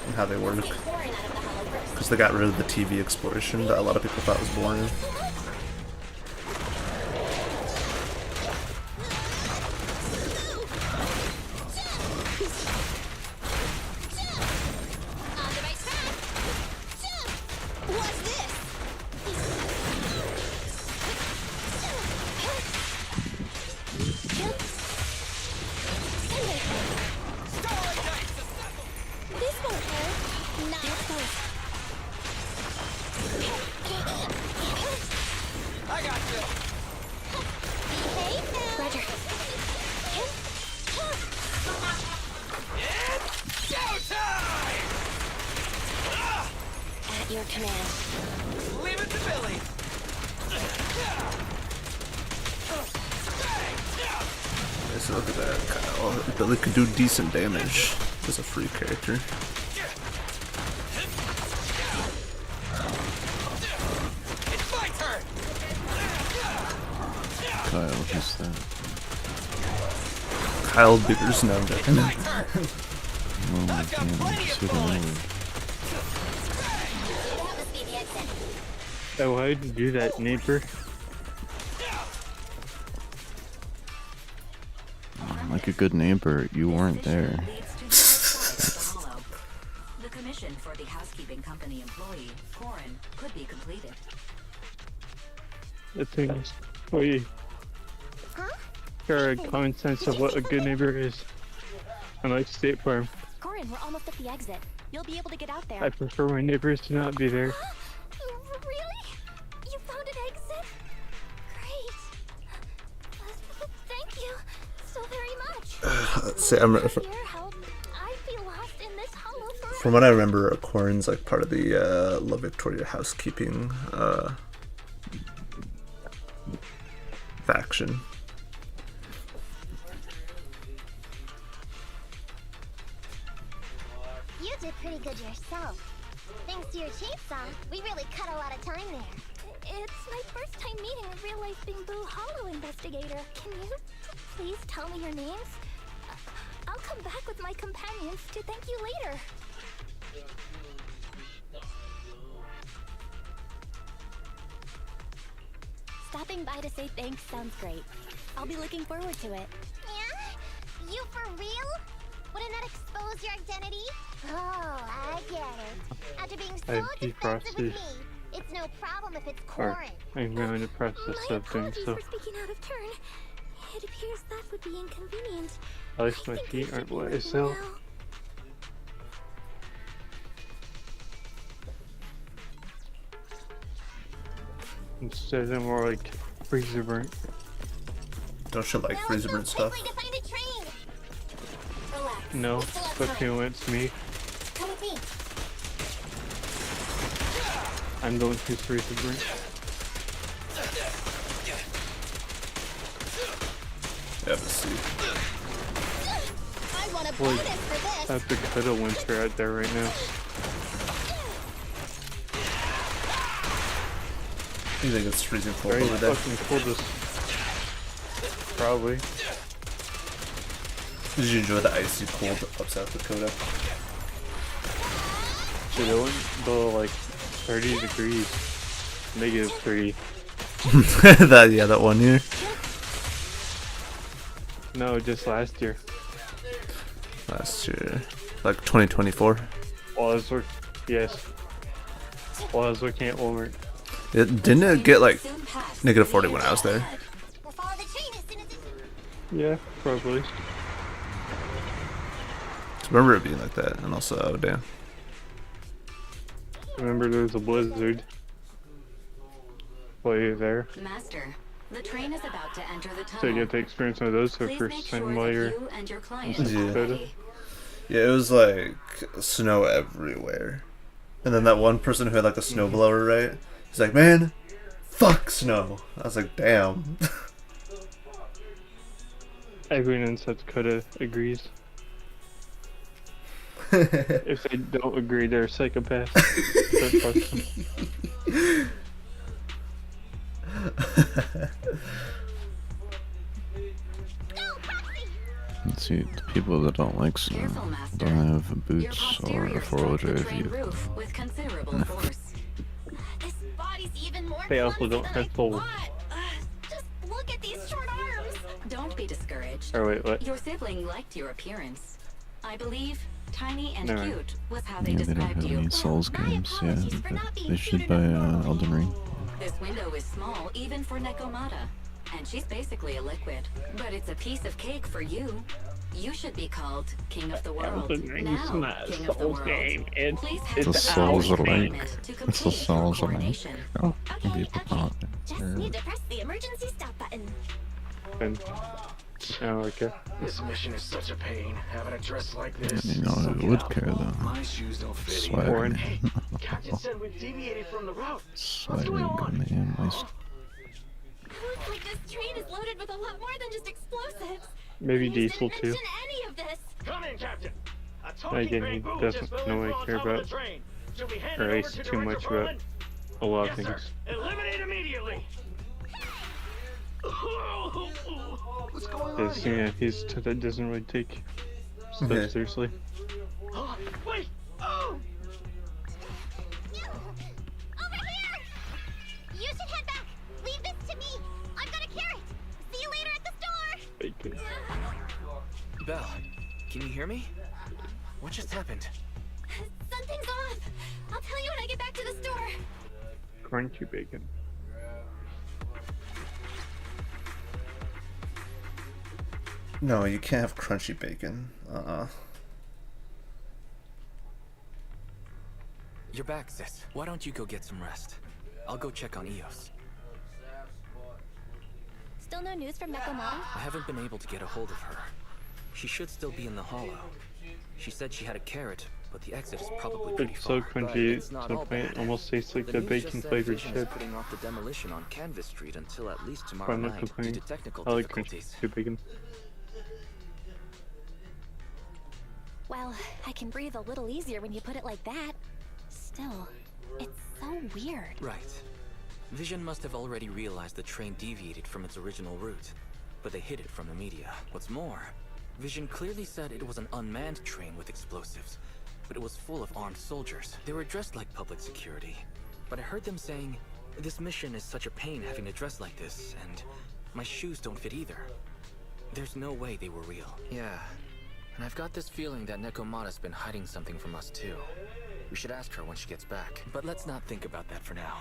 and how they work. Because they got rid of the TV exploration that a lot of people thought was boring. Your command. Leave it to Billy. Okay, so look at that. Oh, Billy could do decent damage as a free character. It's my turn. Kyle, who's that? Kyle Biggers now. Oh my god, super annoying. So why did you do that, neighbor? Like a good neighbor, you weren't there. The commission for the housekeeping company employee, Corin, could be completed. The thing is, we share a common sense of what a good neighbor is. Unlike State Farm, Corin, we're almost at the exit. You'll be able to get out there. I prefer my neighbors to not be there. Really? You found an exit? Great. Thank you so very much. See, I'm With your help, I'd be lost in this hollow forever. From what I remember, Corrin's like part of the La Victoria housekeeping faction. You did pretty good yourself. Thanks to your chainsaw, we really cut a lot of time there. It's my first time meeting a real-life Bing Boo Hollow investigator. Can you please tell me your names? I'll come back with my companions to thank you later. Stopping by to say thanks sounds great. I'll be looking forward to it. Yeah? You for real? Wouldn't that expose your identity? Oh, I get it. After being so defensive with me, it's no problem if it's Corrin. I'm going to press the sub thing, so for speaking out of turn. It appears that would be inconvenient. at least my feet aren't wet as hell. Instead, I'm more like freezer burnt. Don't you like freezer burnt stuff? No, especially when it's me. Come with me. I'm going to freezer burnt. Yeah, let's see. I want a Boy, bonus for this. that's a cuddle winter out there right now. You think it's freezing cold Very over there? fucking cold as... Probably. Did you enjoy the icy cold up South Dakota? Dude, it went below like 30 degrees. Negative 30. that 1 year? No, just last year. Last year. Like 2024? While I was working, yes. While I was working at Walmart. Didn't it get like negative 40 when I was there? Yeah, probably. I remember it being like that, and also, oh damn. Remember there was a blizzard. While you're there. Master, the train is about to enter the tunnel. So you get to experience one of those for the Please first make time sure while that you're you and your client in are Dakota. happy. Yeah, it was like snow everywhere. And then that one person who had like the snowblower, right? He's like, man, fuck snow. I was like, damn. Everyone in South Dakota agrees. If they don't agree, they're psychopaths. Let's see, the people that don't like snow don't have boots or a four-wheel drive vehicle. With considerable force. This body's even more They also don't have full. Just look at these short arms. Don't be discouraged. Oh wait, what? Your sibling liked your appearance. I believe tiny and No. cute was how they Yeah, they don't described have you. any Souls games, yeah. They should buy Elden Ring. This window is small even for Nekomata, and she's basically a liquid. But it's a piece of cake for you. You should be called King of the World. Elden Ring is Now, not a King of the Souls World. game. It's The Souls are like, to it's the complete Souls your are like, coronation. oh, people can't. Just need to press the emergency stop button. And, oh, okay. This mission is such a pain. Having a dress like this. You know who would care though? My shoes don't fit Swag. either. Captain said we deviated from the route. Swag, man. Nice. Looks like this train is loaded with a lot more than just explosives. Maybe Please Diesel didn't too. mention any of this. Come in, Captain. A talking Again, he Bing Boo doesn't just fell know in what from I on care top of about. the train. Should we hand Or it over Ace to too Director much about Perlman? a lot of Yes, things. sir. Eliminate immediately. What's going on Because, here? yeah, that doesn't really take stuff Okay. seriously. Oh, wait! Oh! Over here! You should head back. Leave this to me. I've got a carrot. See you later at the store. Bacon. Belle, can you hear me? What just happened? Something's off. I'll tell you when I get back to the store. Crunchy bacon. No, you can't have crunchy bacon. You're back, sis. Why don't you go get some rest? I'll go check on Eos. Still no news from Nekomata? I haven't been able to get a hold of her. She should still be in the hollow. She said she had a carrot, but the exit is probably pretty It's so far. But crunchy it's to not the all point it bad. almost tastes like The the news just bacon said flavored Vision is chip. putting off the demolition on Canvas Street until at least But tomorrow I'm not night due complaining. to technical I like difficulties. crunchy bacon. Well, I can breathe a little easier when you put it like that. Still, it's so weird. Right. Vision must have already realized the train deviated from its original route, but they hid it from the media. What's more, Vision clearly said it was an unmanned train with explosives, but it was full of armed soldiers. They were dressed like public security, but I heard them saying, "This mission is such a pain having to dress like this, and my shoes don't fit either." There's no way they were real. Yeah, and I've got this feeling that Nekomata's been hiding something from us too. We should ask her when she gets back. But let's not think about that for now.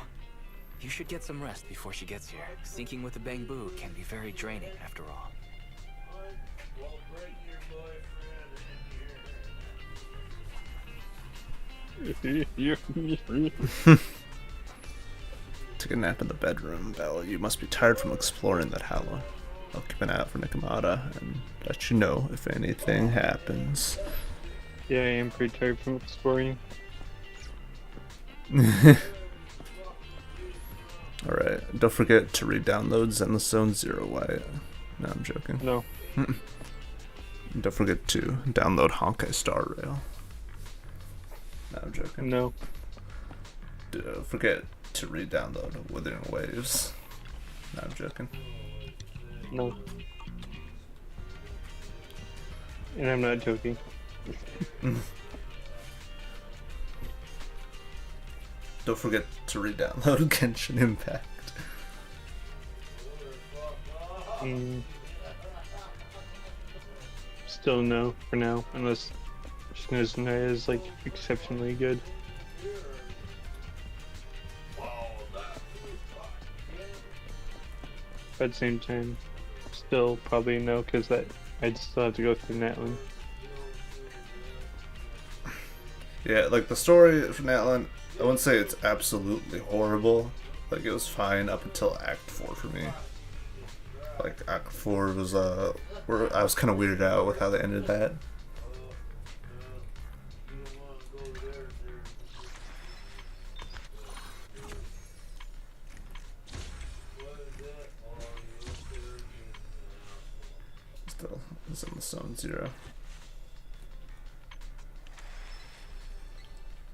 You should get some rest before she gets here. Syncing with the Bangbu can be very draining after all. Take a nap in the bedroom, Belle. You must be tired from exploring that hollow. I'll keep an eye out for Nekomata and let you know if anything happens. Yeah, I am pretty tired from exploring. Alright, don't forget to re-download Zenless Zone Zero, Wyatt. No, I'm joking. No. Don't forget to download Honkai Star Rail. No, I'm joking. No. Don't forget to re-download Withering Waves. No, I'm joking. No. And I'm not joking. Don't forget to re-download Genshin Impact. Still no for now, unless Snizna is like exceptionally good. But at the same time, still probably no, because that I'd still have to go through Natlan. Yeah, like the story from Natlan, I wouldn't say it's absolutely horrible. Like it was fine up until Act 4 for me. Like Act 4 was where I was kind of weirded out with how they ended that. Still, it's in the Zone Zero.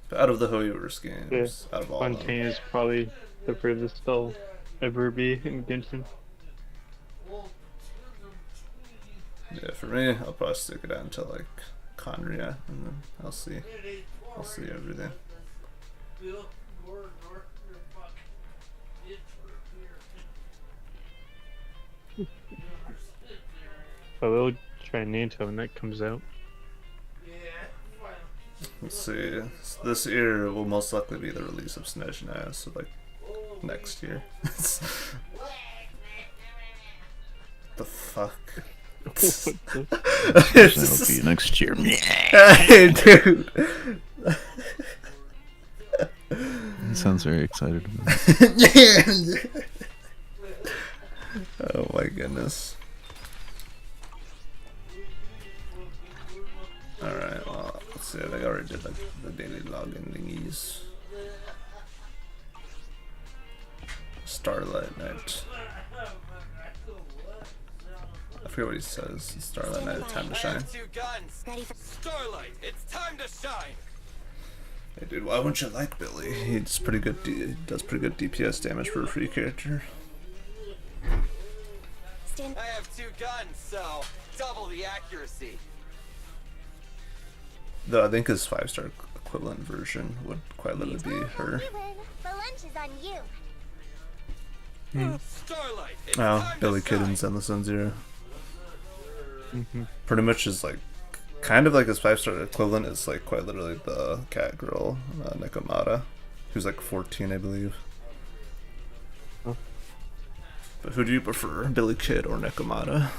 But out of the Hoyoverse games, out of all of them. Fontaine is probably the furthest they'll ever be in Genshin. Yeah, for me, I'll probably stick it out until like Conria, and then I'll see everything. But we'll try Nanto when that comes out. Let's see. This year will most likely be the release of Snezhna, so like next year. The fuck? That'll be next year. Hey, dude. He sounds very excited about it. Oh my goodness. Alright, well, let's see. I already did like the daily login thingies. Starlight Night. I forget what he says. Starlight Night, time to shine. Ready for Starlight, it's time to shine. Hey dude, why wouldn't you like Billy? He does pretty good. Does pretty good DPS damage for a free character. I have 2 guns, so double the accuracy. Though I think his 5-star equivalent version would quite literally be her. The lunch is on you. Starlight, it's Oh, time Billy to Kid shine. in Zenless Zone Zero. Pretty much is like, kind of like his 5-star equivalent is like quite literally the cat girl, Nekomata, who's like 14, I believe. Oh. But who do you prefer, Billy Kid or Nekomata?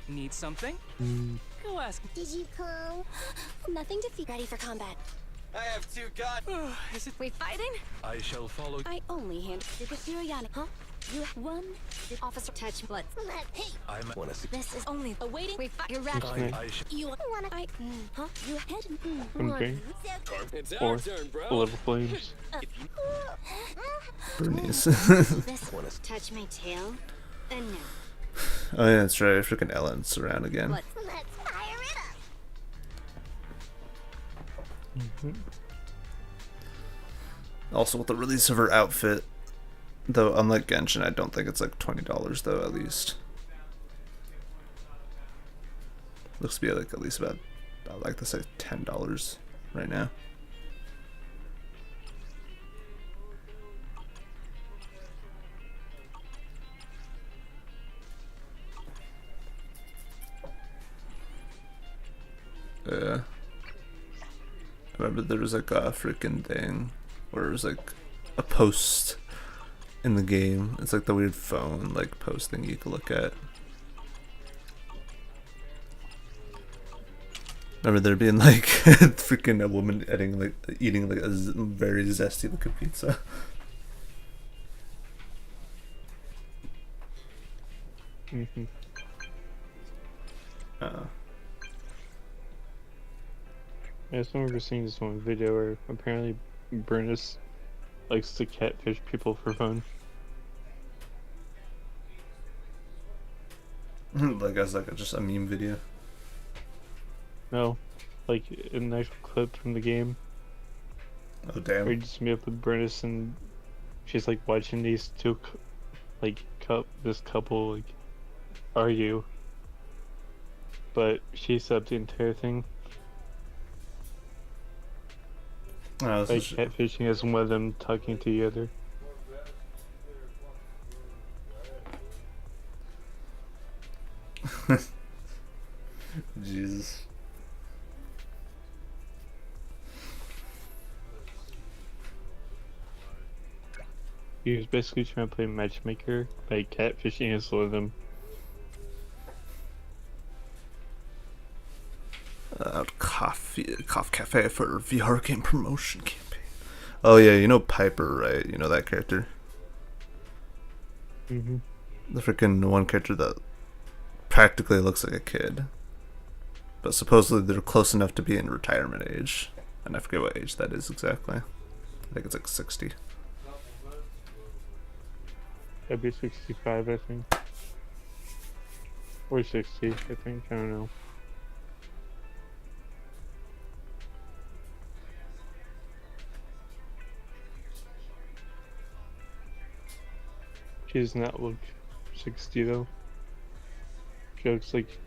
Need something? Go ask. Did you come? Nothing to feed. Ready for combat. I have 2 guns. Is it We fighting? I shall follow. I only hand it with Yuriana. Huh? You one officer touch blood. Hey, I wanna see. this is only a waiting. Wait, you're right. You wanna fight? Huh? You head? Okay. It's Or our turn, bro. Little flames. Bernice. This touch my tail. And no. Oh yeah, that's right. Freaking Ellen's around again. Let's fire it up. Also, with the release of her outfit, though, unlike Genshin, I don't think it's like $20 though. At least looks to be like at least about I'd like to say $10 right now. Yeah. I remember there was like a freaking thing where it was like a post in the game. It's like the weird phone like post thing you can look at. Remember there being like freaking a woman eating like a very zesty looking pizza. Mm-hmm. I just remember seeing this one video where apparently Bernice likes to catfish people for fun. Like as like just a meme video. No, like an actual clip from the game. Oh damn! Where you just meet up with Bernice and she's like watching these two, this couple like argue, but she subbed the entire thing. Oh, like catfishing as one of them talking to the other. Jesus. He was basically trying to play matchmaker by catfishing as one of them. Cough Cafe for VR game promotion campaign. Oh yeah, you know Piper, right? You know that character? Mm-hmm. The freaking one character that practically looks like a kid. But supposedly they're close enough to be in retirement age. And I forget what age that is exactly. I think it's like 60. That'd be 65, I think. Or 60, I think, I don't know. She does not look 60 though. She looks like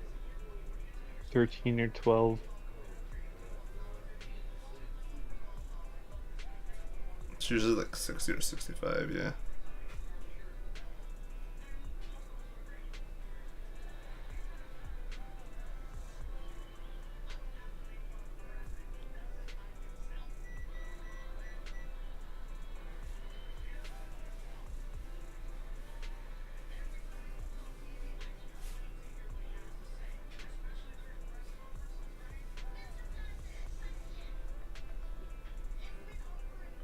13 or 12. It's usually like 60 or 65, yeah.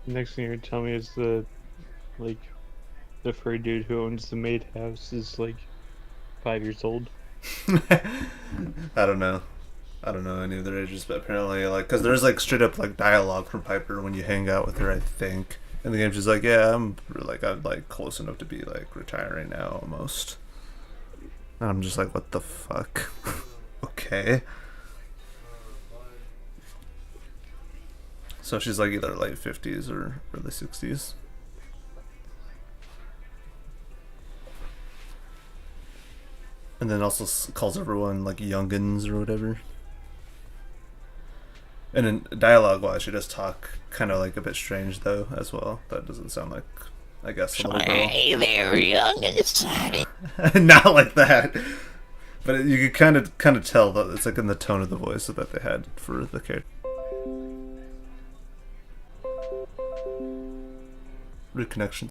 Next thing you're telling me is the furry dude who owns the maid house is like 5 years old. I don't know any of their ages, but apparently like because there's like straight up like dialogue from Piper when you hang out with her, I think. And the game she's like, yeah, I'm like close enough to be like retiring now almost. And I'm just like, what the fuck? Okay. So she's like either late 50s or early 60s. And then also calls everyone like youngins or whatever. And in dialogue-wise, she does talk kind of like a bit strange though as well. That doesn't sound like, I guess, a little girl. Hey there, youngins. Not like that. But you could kind of tell that it's like in the tone of the voice that they had for the character. Reconnection.